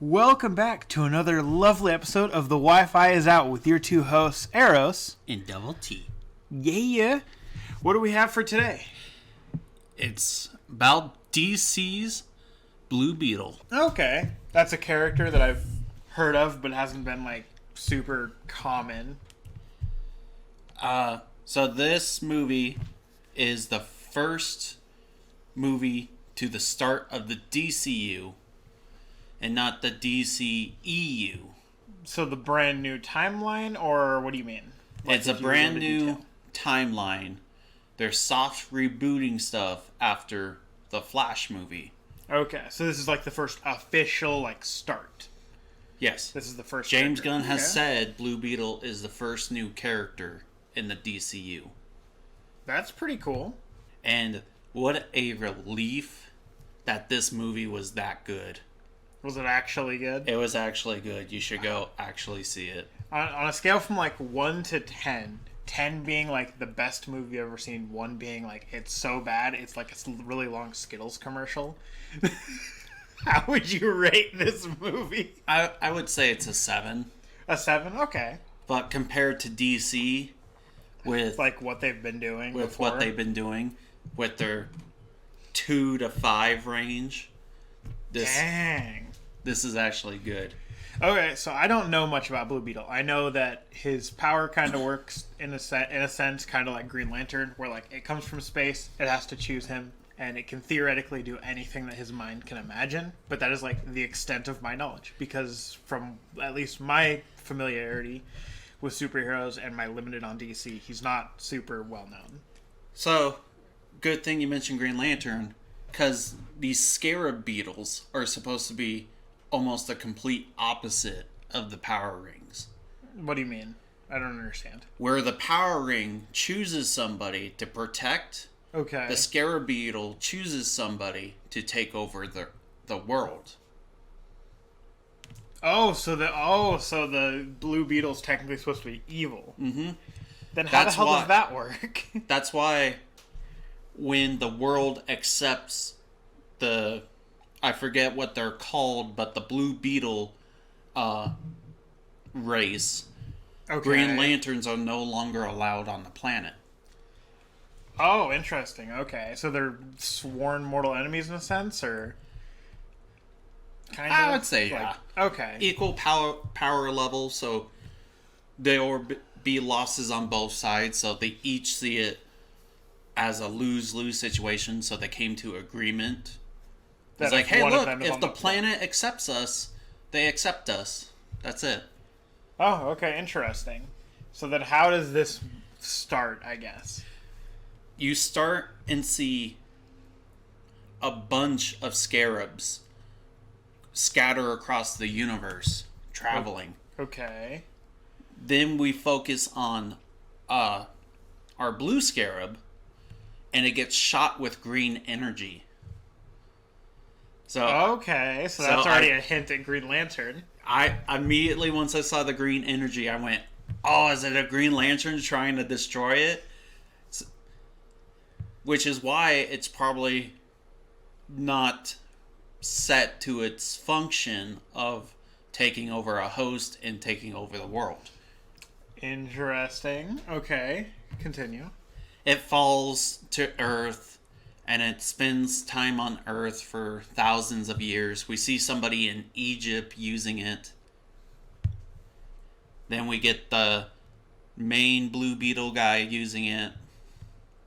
Welcome back to another lovely episode of The Wi-Fi is Out with your two hosts, Eros and Double T. Yeah. What do we have for today? It's about DC's Blue Beetle. Okay. That's a character that I've heard of but hasn't been super common. So this movie is the first movie to the start of the DCU and not the DCEU. So the brand new timeline, or what do you mean? It's a brand new timeline. They're soft rebooting stuff after the Flash movie. Okay, so this is the first official start. Yes. This is the first. James Gunn has said Blue Beetle is the first new character in the DCU. That's pretty cool. And what a relief that this movie was that good. Was it actually good? It was actually good. You should go actually see it. On a scale from 1 to 10, 10 being the best movie I've ever seen, 1 being it's so bad, it's a really long Skittles commercial. How would you rate this movie? I would say it's a 7. A 7? Okay. But compared to DC, with what they've been doing with their 2 to 5 range, Dang. This is actually good. Okay, so I don't know much about Blue Beetle. I know that his power kind of works in a sense, kind of like Green Lantern, where it comes from space, it has to choose him, and it can theoretically do anything that his mind can imagine. But that is the extent of my knowledge, because from at least my familiarity with superheroes and my limited on DC, he's not super well known. So, good thing you mentioned Green Lantern, because these scarab beetles are supposed to be almost the complete opposite of the power rings. What do you mean? I don't understand. Where the power ring chooses somebody to protect, okay, the scarab beetle chooses somebody to take over the world. So the Blue Beetle's technically supposed to be evil. Mm-hmm. Then how the hell does that work? That's why when the world accepts I forget what they're called, but the Blue Beetle race, okay, Green Lanterns are no longer allowed on the planet. Oh, interesting. Okay, so they're sworn mortal enemies in a sense, or kind of? I would say, yeah. Okay. Equal power level, so there will be losses on both sides, so they each see it as a lose-lose situation, so they came to agreement. It's hey, look, if the planet accepts us, they accept us. That's it. Oh, okay, interesting. So then how does this start, I guess? You start and see a bunch of scarabs scatter across the universe, traveling. Okay. Then we focus on our blue scarab, and it gets shot with green energy. So okay, so that's already a hint at Green Lantern. I immediately, once I saw the green energy, I went, "Oh, is it a Green Lantern trying to destroy it?" Which is why it's probably not set to its function of taking over a host and taking over the world. Interesting. Okay, continue. It falls to Earth, and it spends time on Earth for thousands of years. We see somebody in Egypt using it. Then we get the main Blue Beetle guy using it.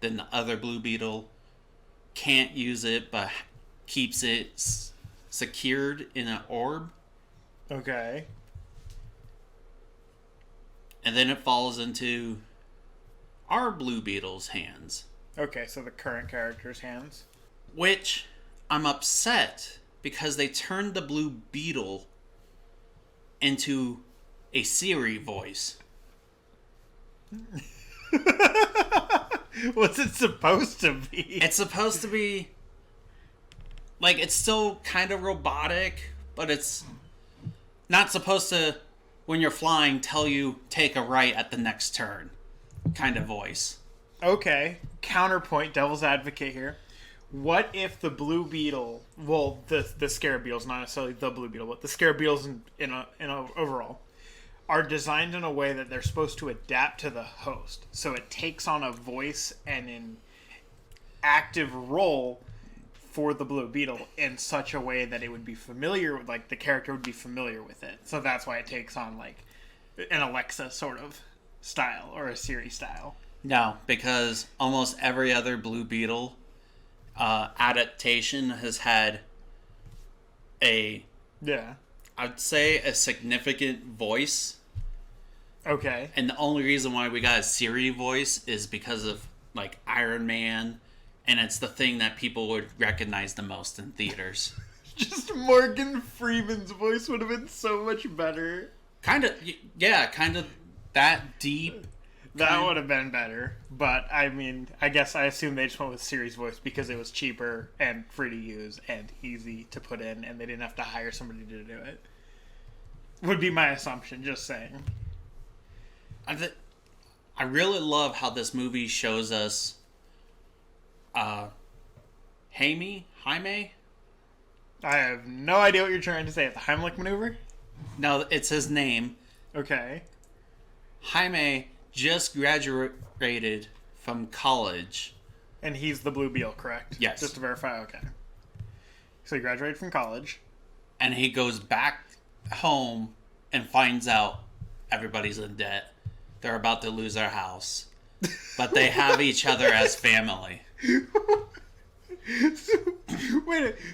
Then the other Blue Beetle can't use it, but keeps it secured in an orb. Okay. And then it falls into our Blue Beetle's hands. Okay, so the current character's hands. Which, I'm upset, because they turned the Blue Beetle into a Siri voice. What's it supposed to be? It's supposed to be it's still kind of robotic, but it's not supposed to, when you're flying, tell you take a right at the next turn kind of voice. Okay, counterpoint, devil's advocate here. What if the Blue Beetle, well, the Scarab Beetles, not necessarily the Blue Beetle, but the Scarab Beetles in a overall, are designed in a way that they're supposed to adapt to the host. So it takes on a voice and an active role for the Blue Beetle in such a way that it would be familiar, like the character would be familiar with it. So that's why it takes on like an Alexa sort of style or a Siri style. No, because almost every other Blue Beetle adaptation has had Yeah. I'd say a significant voice. Okay. And the only reason why we got a Siri voice is because of like Iron Man, and it's the thing that people would recognize the most in theaters. Just Morgan Freeman's voice would have been so much better. Kind of that deep. That would have been better, but I mean, I guess I assume they just went with Siri's voice because it was cheaper and free to use and easy to put in, and they didn't have to hire somebody to do it. Would be my assumption, just saying. I really love how this movie shows us Jaime? I have no idea what you're trying to say. The Heimlich maneuver? No, it's his name. Okay. Jaime just graduated from college. And he's the Blue Beetle, correct? Yes. Just to verify, okay. So he graduated from college. And he goes back home and finds out everybody's in debt. They're about to lose their house. But they have each other as family.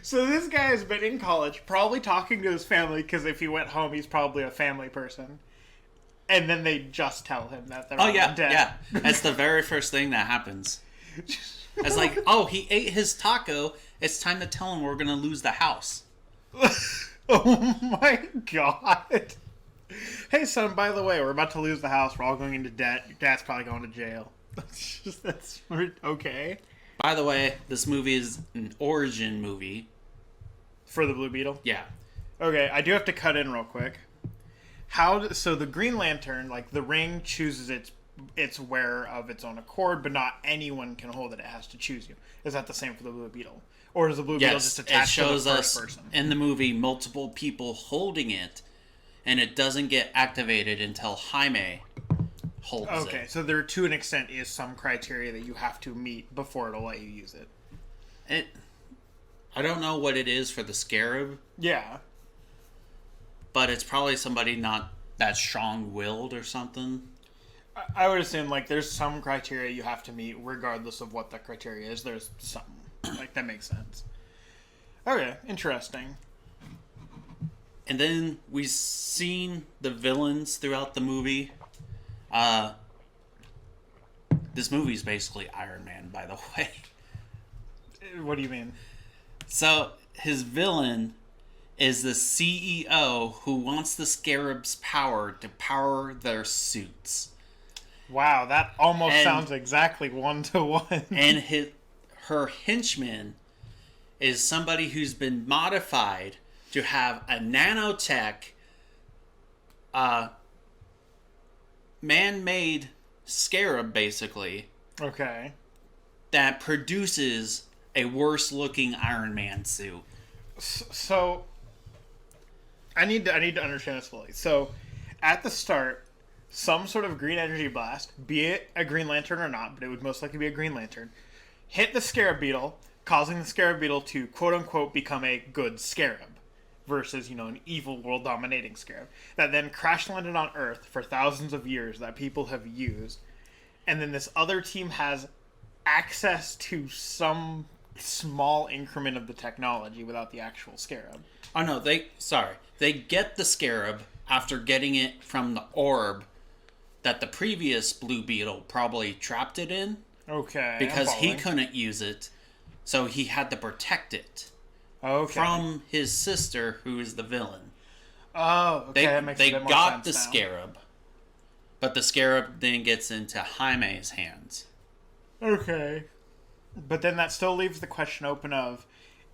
So this guy has been in college, probably talking to his family, because if he went home, he's probably a family person. And then they just tell him that they're all dead. Yeah. That's the very first thing that happens. It's like, oh, he ate his taco. It's time to tell him we're going to lose the house. Oh my god. Hey, son, by the way, we're about to lose the house. We're all going into debt. Your dad's probably going to jail. That's okay. By the way, this movie is an origin movie. For the Blue Beetle? Yeah. Okay, I do have to cut in real quick. So the Green Lantern, like the ring chooses its wearer of its own accord, but not anyone can hold it. It has to choose you. Is that the same for the Blue Beetle? Or is the Blue Beetle just attached to the first person? In the movie multiple people holding it, and it doesn't get activated until Jaime holds it. Okay, so there to an extent is some criteria that you have to meet before it'll let you use it. I don't know what it is for the Scarab. Yeah. But it's probably somebody not that strong-willed or something. I would assume, like, there's some criteria you have to meet regardless of what that criteria is. There's something. Like, that makes sense. Okay, interesting. And then we've seen the villains throughout the movie. This movie's basically Iron Man, by the way. What do you mean? So, his villain is the CEO who wants the Scarab's power to power their suits. Wow, that almost sounds exactly 1-to-1. And her henchman is somebody who's been modified to have a nanotech, man-made scarab, basically. Okay. That produces a worse-looking Iron Man suit. So, I need to understand this fully. So, at the start, some sort of green energy blast, be it a Green Lantern or not, but it would most likely be a Green Lantern, hit the Scarab Beetle, causing the Scarab Beetle to quote-unquote become a good Scarab versus, an evil world-dominating Scarab. That then crash-landed on Earth for thousands of years that people have used. And then this other team has access to some small increment of the technology without the actual Scarab. Oh, no, they get the Scarab after getting it from the orb that the previous Blue Beetle probably trapped it in. Okay. Because he couldn't use it, so he had to protect it. Okay. From his sister, who is the villain. Oh, okay, that makes a bit more sense. They got the Scarab, but the Scarab then gets into Jaime's hands. Okay. But then that still leaves the question open of,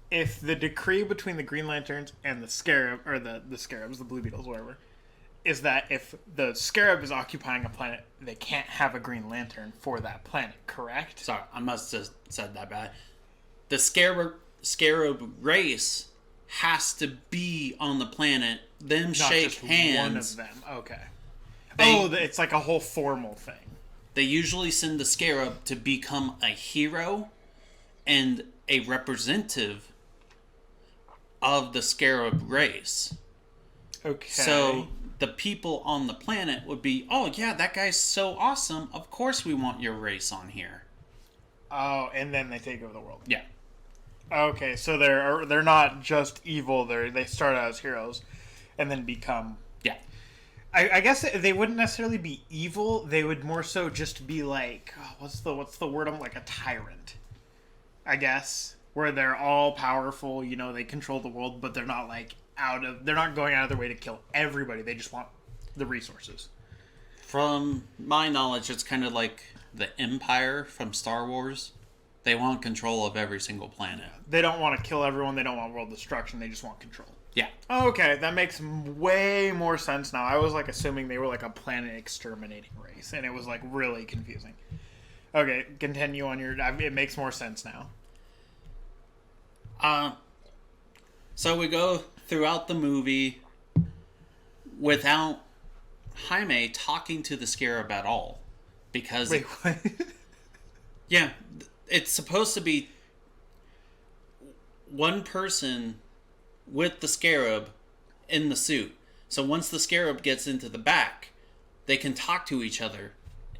if the decree between the Green Lanterns and the Scarab, or the Scarabs, the Blue Beetles, whatever, is that if the Scarab is occupying a planet, they can't have a Green Lantern for that planet, correct? Sorry, I must have said that bad. the scarab race has to be on the planet. Them Not shake just hands. one of them. Okay. They- It's like a whole formal thing. They usually send the scarab to become a hero and a representative of the scarab race. Okay. So the people on the planet would be, oh yeah, that guy's so awesome. Of course we want your race on here. Oh, and then they take over the world. Yeah. Okay, so they're not just evil. They start out as heroes, and then become. Yeah. I guess they wouldn't necessarily be evil. They would more so just be like, what's the word? I'm like a tyrant. I guess where they're all powerful. You know, they control the world, but they're not like they're not going out of their way to kill everybody. They just want the resources. From my knowledge, it's kind of like the Empire from Star Wars. They want control of every single planet. They don't want to kill everyone. They don't want world destruction. They just want control. Yeah. Okay, that makes way more sense now. I was like assuming they were like a planet exterminating race, and it was like really confusing. Okay, continue on your. It makes more sense now. So we go throughout the movie without Jaime talking to the scarab at all, because Wait, what? yeah, it's supposed to be one person with the scarab in the suit. So once the scarab gets into the back, they can talk to each other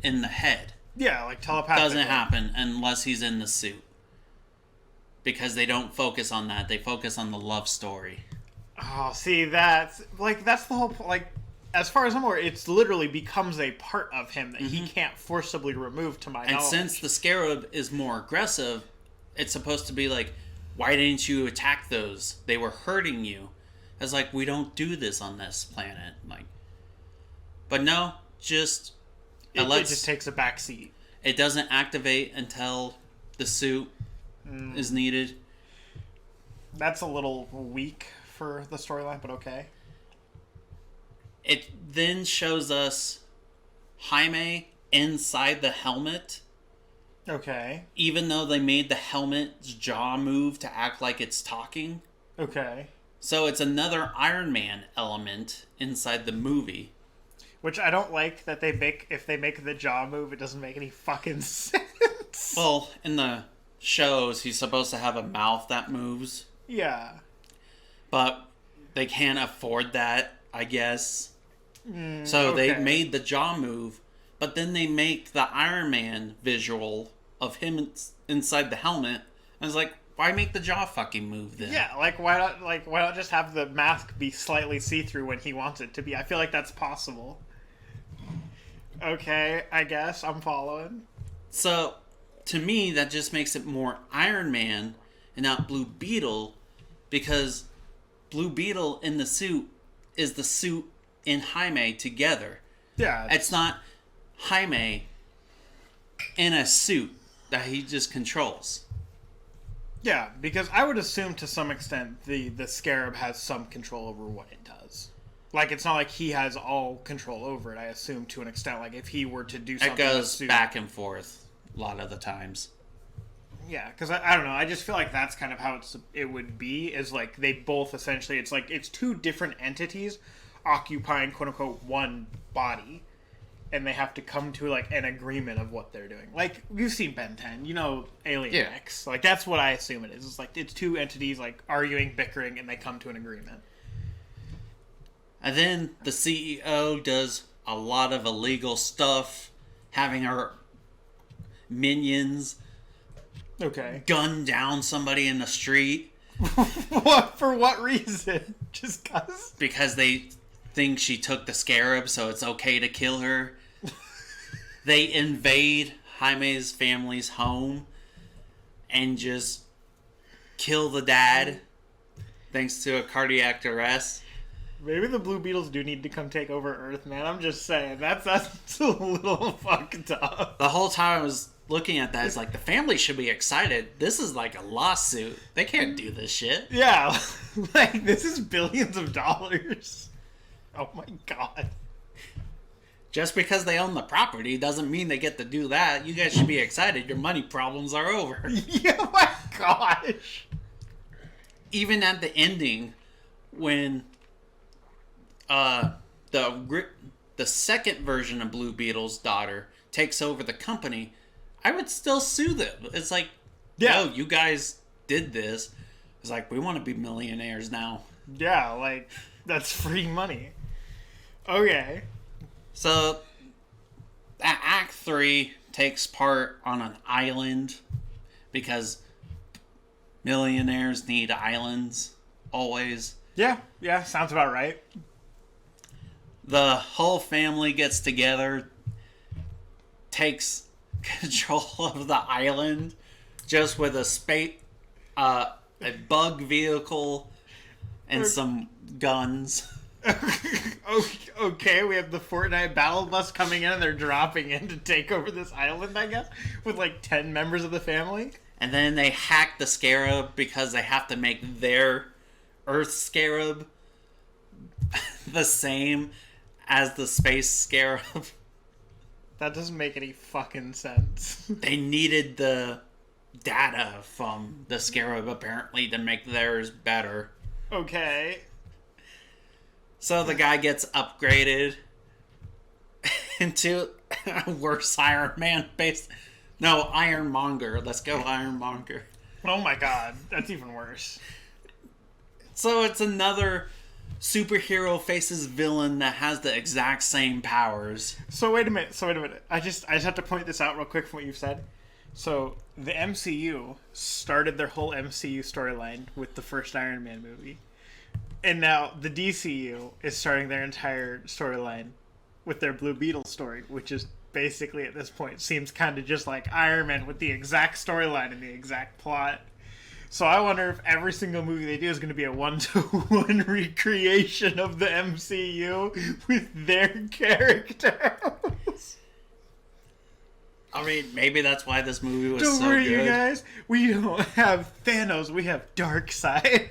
in the head. Yeah, like telepathic. Doesn't happen unless he's in the suit. Because they don't focus on that. They focus on the love story. Oh, see, that's the whole like. As far as I'm aware, it's literally becomes a part of him that he can't forcibly remove. To my knowledge, And since the scarab is more aggressive, it's supposed to be like, why didn't you attack those? They were hurting you. It's like, we don't do this on this planet. Like, but no, just it just takes a back seat. It doesn't activate until the suit is needed. That's a little weak for the storyline, but okay. It then shows us Jaime inside the helmet. Okay. Even though they made the helmet's jaw move to act like it's talking. Okay. So it's another Iron Man element inside the movie. Which I don't like that if they make the jaw move, it doesn't make any fucking sense. Well, in the shows, he's supposed to have a mouth that moves. Yeah. But they can't afford that, I guess. So they made the jaw move, but then they make the Iron Man visual of him inside the helmet. I was like, why make the jaw fucking move then? Yeah, why not just have the mask be slightly see-through when he wants it to be? I feel like that's possible. Okay, I guess I'm following. So, to me, that just makes it more Iron Man and not Blue Beetle, because Blue Beetle in the suit is the suit and Jaime together. Yeah. It's not Jaime in a suit that he just controls. Yeah, because I would assume to some extent the scarab has some control over what it does. Like, it's not like he has all control over it, I assume, to an extent. Like, if he were to do something... It goes back and forth a lot of the times. Yeah, because I don't know. I just feel like that's kind of how it would be, is like they both essentially... It's like it's two different entities occupying, quote-unquote, one body. And they have to come to, like, an agreement of what they're doing. Like, you've seen Ben 10. You know Alien X. Like, that's what I assume it is. It's like, it's two entities, like, arguing, bickering, and they come to an agreement. And then the CEO does a lot of illegal stuff, having her minions gun down somebody in the street. What? For what reason? Just cause? Because they think she took the scarab, so it's okay to kill her. They invade Jaime's family's home and just kill the dad thanks to a cardiac arrest. Maybe the Blue Beetles do need to come take over Earth, man. I'm just saying. That's a little fucked up. The whole time I was looking at that, it's like, the family should be excited. This is like a lawsuit. They can't do this shit. Yeah. Like, this is billions of dollars. Oh my god. Just because they own the property doesn't mean they get to do that. You guys should be excited. Your money problems are over. Yeah, my gosh. Even at the ending, when the second version of Blue Beetle's daughter takes over the company, I would still sue them. It's like, Yeah. no, you guys did this. It's like, we want to be millionaires now. Yeah, like, that's free money. Okay. So, Act 3 takes part on an island because millionaires need islands, always. Yeah, sounds about right. The whole family gets together, takes control of the island, just with a bug vehicle and some guns. Okay, we have the Fortnite battle bus coming in and they're dropping in to take over this island, I guess, with like 10 members of the family. And then they hack the scarab because they have to make their Earth scarab the same as the space scarab. That doesn't make any fucking sense. They needed the data from the scarab apparently to make theirs better. Okay. So the guy gets upgraded into a worse Iron Man base. No, Ironmonger. Let's go Ironmonger. Oh my god, that's even worse. So it's another superhero faces villain that has the exact same powers. So wait a minute. I just have to point this out real quick from what you've said. So the MCU started their whole MCU storyline with the first Iron Man movie. And now the DCU is starting their entire storyline with their Blue Beetle story, which is basically at this point seems kind of just like Iron Man with the exact storyline and the exact plot. So I wonder if every single movie they do is going to be a one-to-one recreation of the MCU with their characters. I mean, maybe that's why this movie was Don't so worry, good. you guys. We don't have Thanos. We have Darkseid,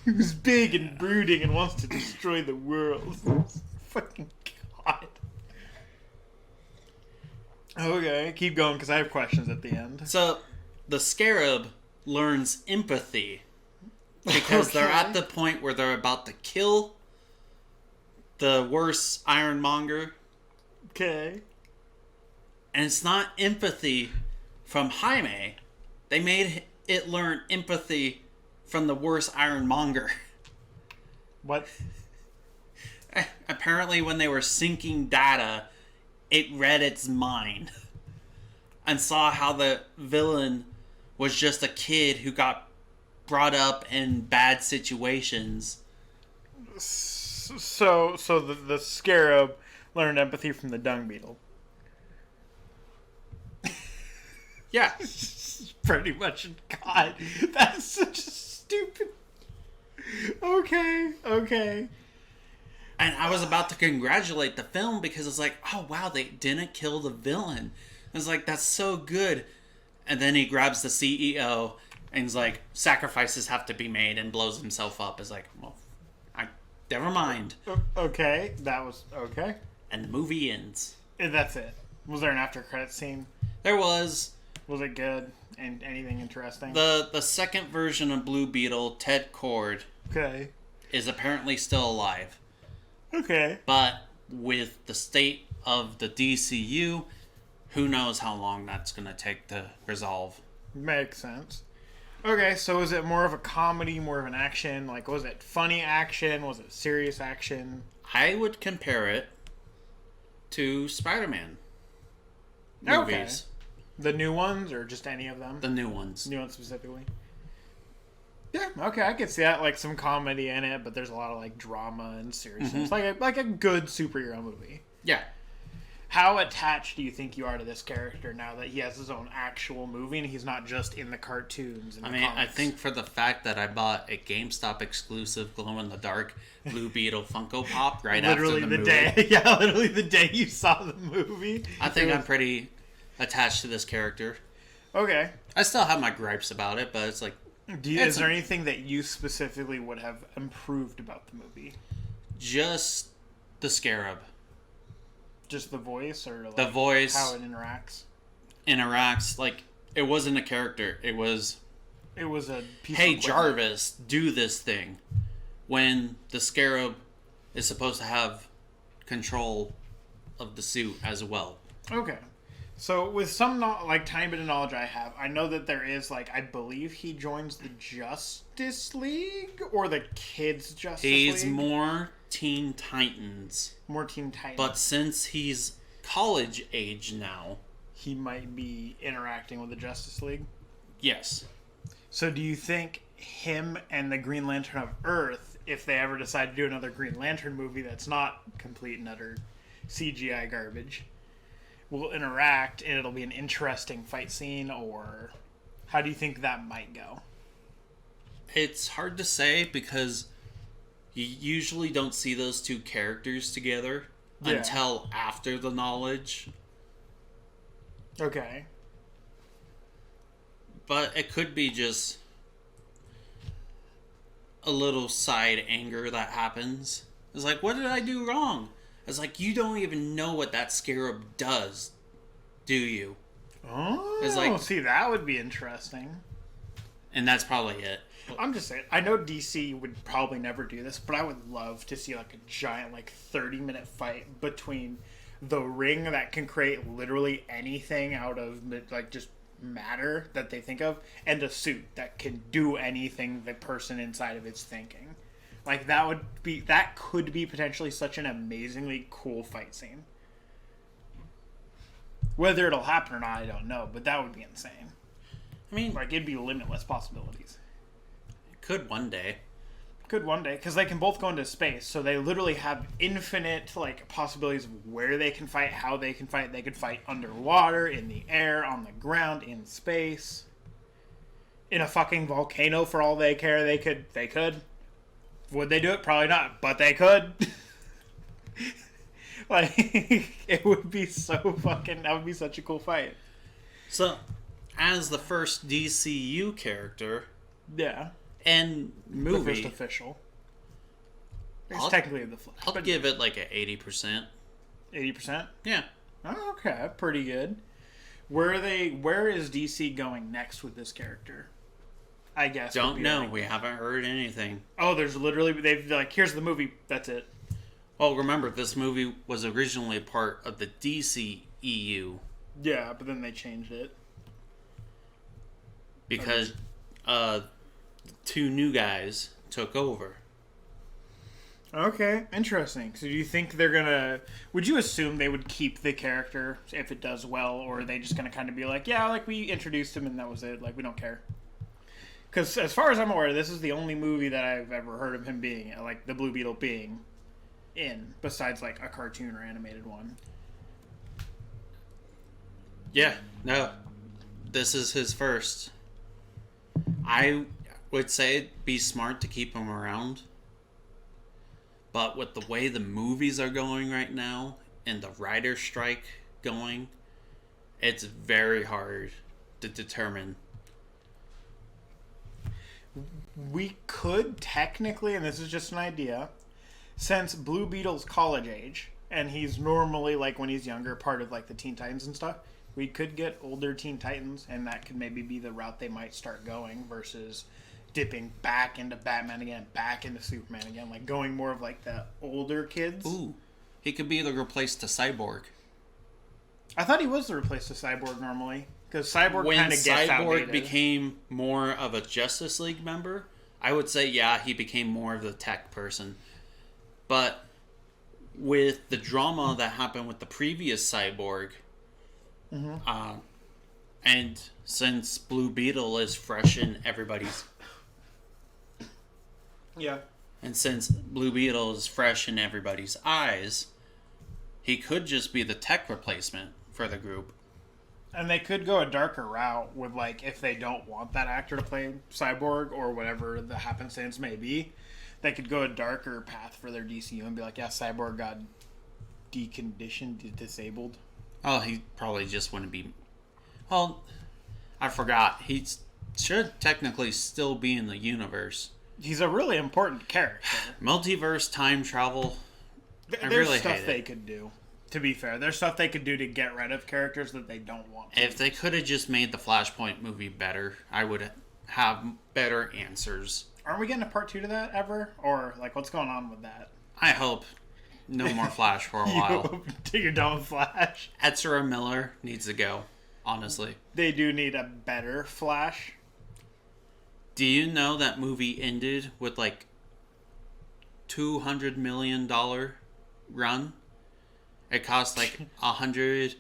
who's big and brooding and wants to destroy the world. Fucking God. Okay, keep going because I have questions at the end. So, the Scarab learns empathy because they're at the point where they're about to kill the worst Ironmonger. Okay. And it's not empathy from Jaime. They made it learn empathy from the worst Ironmonger. What? Apparently, when they were syncing data, it read its mind and saw how the villain was just a kid who got brought up in bad situations. So the Scarab learned empathy from the Dung Beetle. Yeah. Pretty much. God, that's such a stupid... Okay. And I was about to congratulate the film because it's like, oh wow, they didn't kill the villain. It's like, that's so good. And then he grabs the CEO and he's like, sacrifices have to be made, and blows himself up. It's like, well, never mind. Okay, that was... Okay. And the movie ends. And that's it. Was there an after credit scene? There was... Was it good? And anything interesting? The second version of Blue Beetle, Ted Cord, Okay. is apparently still alive. Okay. But with the state of the DCU, who knows how long that's going to take to resolve. Makes sense. Okay, so was it more of a comedy, more of an action? Like, was it funny action? Was it serious action? I would compare it to Spider-Man movies. The new ones, or just any of them? The new ones. New ones specifically? Yeah, okay, I could see that. Like, some comedy in it, but there's a lot of, like, drama and seriousness. Mm-hmm. Like a good superhero movie. Yeah. How attached do you think you are to this character now that he has his own actual movie and he's not just in the cartoons and I comics? think for the fact that I bought a GameStop exclusive glow-in-the-dark Blue Beetle Funko Pop right after the movie. Literally the day you saw the movie. I think I'm pretty attached to this character. Okay. I still have my gripes about it, but it's like... Is there anything that you specifically would have improved about the movie? Just the Scarab. Just the voice, or like the voice, how it interacts? Interacts like it wasn't a character. It was It was a piece hey, of equipment. Jarvis, do this thing. When the Scarab is supposed to have control of the suit as well. Okay. So with some tiny bit of knowledge I have, I know that there is I believe he joins the Justice League or the Kids Justice League. He's more Teen Titans. More Teen Titans. But since he's college age now, he might be interacting with the Justice League. Yes. So do you think him and the Green Lantern of Earth, if they ever decide to do another Green Lantern movie that's not complete and utter CGI garbage, will interact and it'll be an interesting fight scene, or how do you think that might go? It's hard to say because you usually don't see those two characters together until after the knowledge. Okay. But it could be just a little side anger that happens. It's like, what did I do wrong? It's like, you don't even know what that Scarab does, do you? Oh, it's like, see, that would be interesting. And that's probably it. I'm just saying, I know DC would probably never do this, but I would love to see a giant 30-minute fight between the ring that can create literally anything out of just matter that they think of, and a suit that can do anything the person inside of it's thinking. That could be potentially such an amazingly cool fight scene. Whether it'll happen or not, I don't know, but that would be insane. I mean, it'd be limitless possibilities. It could one day. Could one day, because they can both go into space, so they literally have infinite possibilities of where they can fight, how they can fight. They could fight underwater, in the air, on the ground, in space, in a fucking volcano. For all they care, they could. Would they do it? Probably not, but they could. It would be so fucking. That would be such a cool fight. So, as the first DCU character, yeah. And movie. The first official. It's technically the Flash. I'll give it an 80%. 80%? Yeah. Oh, okay, pretty good. Where is DC going next with this character? I guess. Don't know. We haven't heard anything. Oh, there's literally here's the movie. That's it. Well, remember this movie was originally a part of the DCEU. Yeah, but then they changed it because two new guys took over. Okay, interesting. So do you think they're gonna... Would you assume they would keep the character if it does well, or are they just gonna kind of be we introduced him and that was it, we don't care? Because as far as I'm aware, this is the only movie that I've ever heard of him being, the Blue Beetle being in, besides a cartoon or animated one. Yeah, no. This is his first. I would say it'd be smart to keep him around. But with the way the movies are going right now and the writer's strike going, it's very hard to determine. We could technically, and this is just an idea, since Blue Beetle's college age, and he's normally, when he's younger, part of, the Teen Titans and stuff, we could get older Teen Titans, and that could maybe be the route they might start going versus dipping back into Batman again, back into Superman again, going more of the older kids. Ooh, he could be the replace to Cyborg. I thought he was the replace to Cyborg normally, because Cyborg kind of gets outdated. When Cyborg became more of a Justice League member, I would say he became more of the tech person. But with the drama that happened with the previous Cyborg, and since Blue Beetle is fresh in everybody's... Yeah. And since Blue Beetle is fresh in everybody's eyes, he could just be the tech replacement for the group. And they could go a darker route with, if they don't want that actor to play Cyborg or whatever the happenstance may be, they could go a darker path for their DCU and be Cyborg got deconditioned, disabled. Oh, he probably just wouldn't be... Well, I forgot. He should technically still be in the universe. He's a really important character. Multiverse, time travel. There's stuff they could do. To be fair, there's stuff they could do to get rid of characters that they don't want to. If they could have just made the Flashpoint movie better, I would have better answers. Aren't we getting a part 2 to that ever? Or, like, what's going on with that? I hope no more Flash for a while. You're done with Flash. Ezra Miller needs to go, honestly. They do need a better Flash. Do you know that movie ended with like $200 million run? It cost like 100.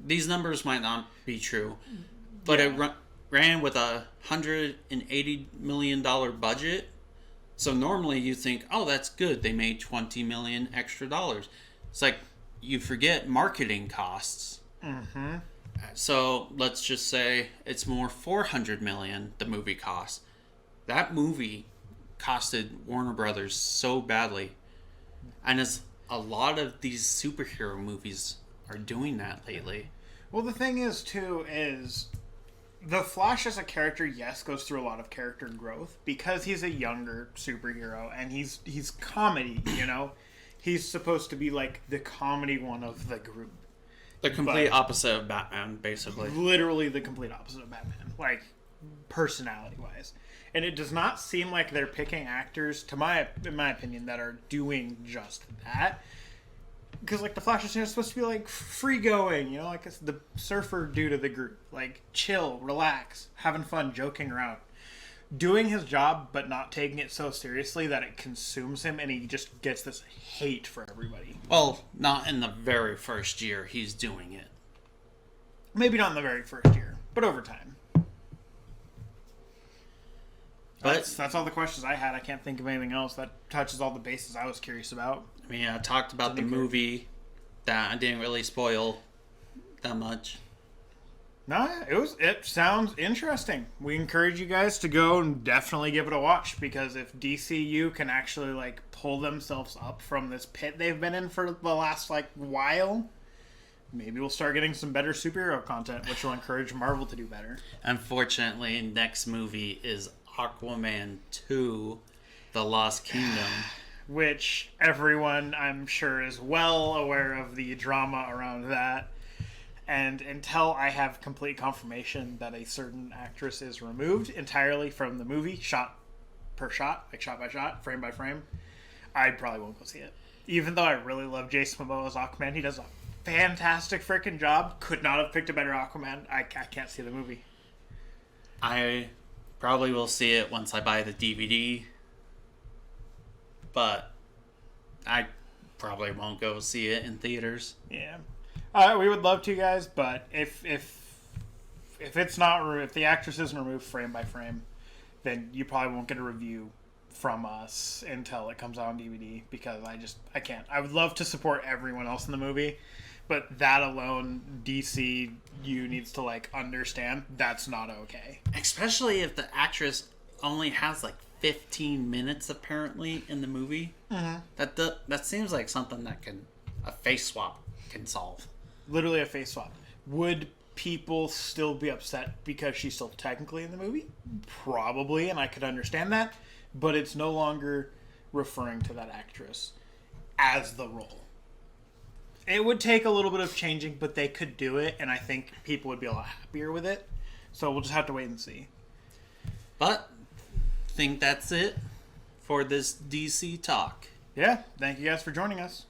These numbers might not be true, but it ran with $180 million budget. So normally you think, oh, that's good. They made $20 million extra dollars. It's like you forget marketing costs. Mm-hmm. So let's just say it's more $400 million the movie cost. That movie costed Warner Brothers so badly, and it's a lot of these superhero movies are doing that lately. Well, the thing is too is the Flash as a character, yes, goes through a lot of character growth because he's a younger superhero and he's comedy. You know, he's supposed to be like the comedy one of the group. The complete opposite of Batman, basically. Literally the complete opposite of Batman, like personality-wise. And it does not seem like they're picking actors, in my opinion, that are doing just that. Because, like, the Flash is supposed to be, like, free-going, you know, like it's the surfer dude of the group. Like, chill, relax, having fun, joking around. Doing his job, but not taking it so seriously that it consumes him, and he just gets this hate for everybody. Well, not in the very first year he's doing it. Maybe not in the very first year, but over time. But That's all the questions I had. I can't think of anything else that touches all the bases I was curious about. I mean, I talked about the movie that I didn't really spoil that much. No, it sounds interesting. We encourage you guys to go and definitely give it a watch, because if DCU can actually like pull themselves up from this pit they've been in for the last like while, maybe we'll start getting some better superhero content, which will encourage Marvel to do better. Unfortunately, next movie is Aquaman 2, The Lost Kingdom. Which everyone, I'm sure, is well aware of the drama around that. And until I have complete confirmation that a certain actress is removed entirely from the movie, shot per shot, like shot by shot, frame by frame, I probably won't go see it. Even though I really love Jason Momoa as Aquaman, he does a fantastic freaking job. Could not have picked a better Aquaman. I can't see the movie. I probably will see it once I buy the DVD, but I probably won't go see it in theaters. Yeah. We would love to, guys, but if it's not, if the actress isn't removed frame by frame, then you probably won't get a review from us until it comes out on DVD, because I can't. I would love to support everyone else in the movie, but that alone, DCU needs to like understand that's not okay. Especially if the actress only has like 15 minutes apparently in the movie. Mm-hmm. That seems like something that a face swap can solve. Literally a face swap. Would people still be upset because she's still technically in the movie? Probably, and I could understand that, but it's no longer referring to that actress as the role. It would take a little bit of changing, but they could do it, and I think people would be a lot happier with it. So we'll just have to wait and see. But I think that's it for this DC talk. Yeah, thank you guys for joining us.